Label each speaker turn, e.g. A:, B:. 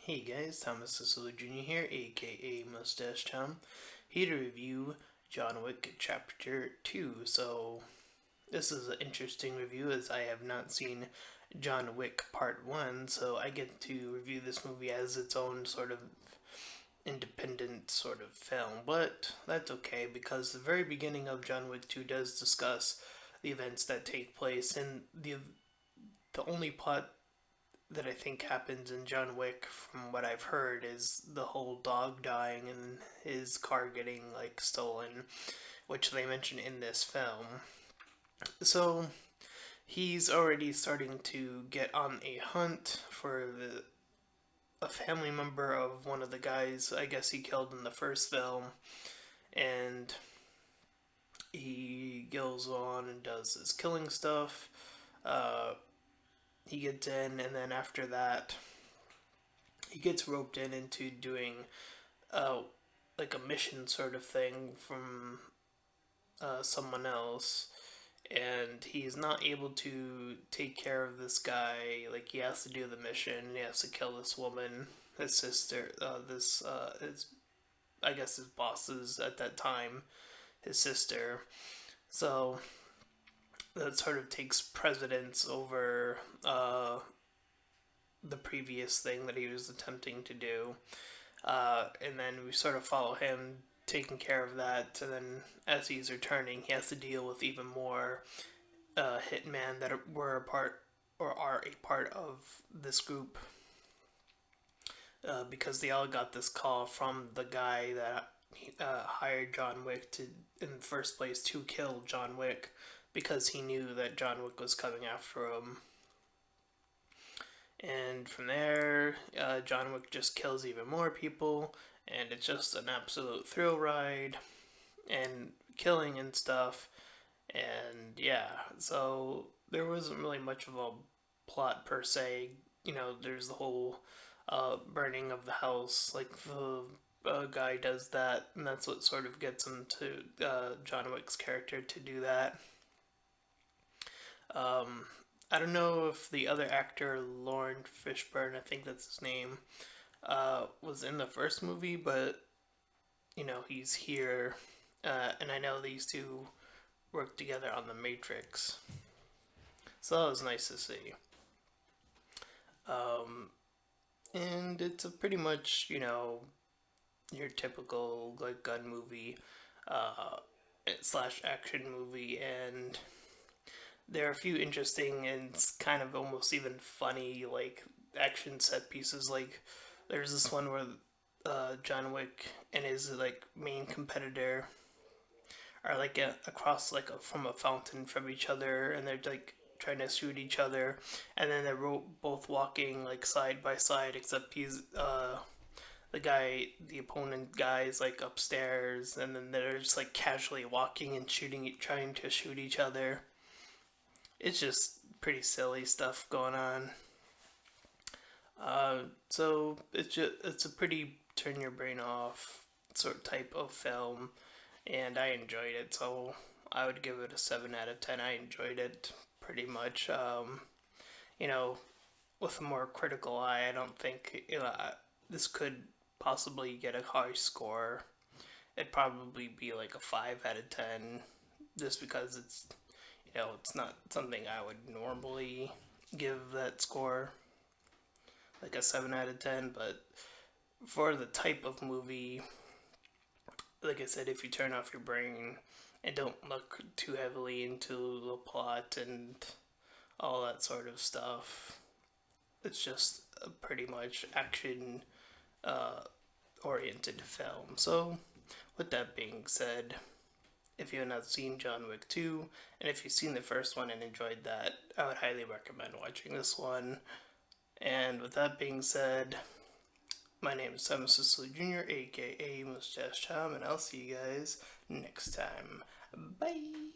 A: Hey guys, Thomas Cicillo Jr. here, aka Mustached, here to review John Wick Chapter 2. So, this is an interesting review as I have not seen John Wick Part 1, so I get to review this movie as its own sort of independent sort of film. But that's okay because the very beginning of John Wick 2 does discuss the events that take place, and the only plot that I think happens in John Wick, from what I've heard, is the whole dog dying and his car getting like stolen, which they mention in this film. So he's already starting to get on a hunt for a family member of one of the guys I guess he killed in the first film, and he goes on and does his killing stuff. He gets in, and then after that, he gets roped into doing uh, like a mission sort of thing from someone else, and he's not able to take care of this guy. Like, he has to do the mission. He has to kill this woman, his sister. His, I guess his bosses at that time, his sister. So that sort of takes precedence over the previous thing that he was attempting to do. And then we sort of follow him taking care of that, and then as he's returning, he has to deal with even more hitmen that were a part or are a part of this group, because they all got this call from the guy that hired John Wick to, in the first place, to kill John Wick, because he knew that John Wick was coming after him. And from there, John Wick just kills even more people, and it's just an absolute thrill ride, and killing and stuff. And yeah, so there wasn't really much of a plot per se. There's the whole burning of the house, like the guy does that, and that's what sort of gets him to John Wick's character to do that. I don't know if the other actor, Lawrence Fishburne, I think that's his name, was in the first movie, but he's here, and I know these two worked together on The Matrix, so that was nice to see. And it's a pretty much your typical like gun movie, slash action movie, and there are a few interesting and kind of almost even funny like action set pieces. Like, there's this one where John Wick and his like main competitor are like across like from a fountain from each other, and they're like trying to shoot each other, and then they're both walking like side by side, except he's the opponent guy is like upstairs, and then they're just like casually walking and shooting, trying to shoot each other. It's just pretty silly stuff going on. So it's a pretty turn your brain off sort of type of film, and I enjoyed it. So I would give it a 7 out of 10. I enjoyed it pretty much. You know, with a more critical eye, I don't think this could possibly get a high score. It'd probably be like a 5 out of 10, just because it's not something I would normally give that score, like a 7 out of 10. But for the type of movie, like I said, if you turn off your brain and don't look too heavily into the plot and all that sort of stuff, it's just a pretty much action oriented film. So, with that being said, if you have not seen John Wick 2, and if you've seen the first one and enjoyed that, I would highly recommend watching this one. And with that being said, my name is Thomas Cicillo Jr., aka Mustached, and I'll see you guys next time. Bye!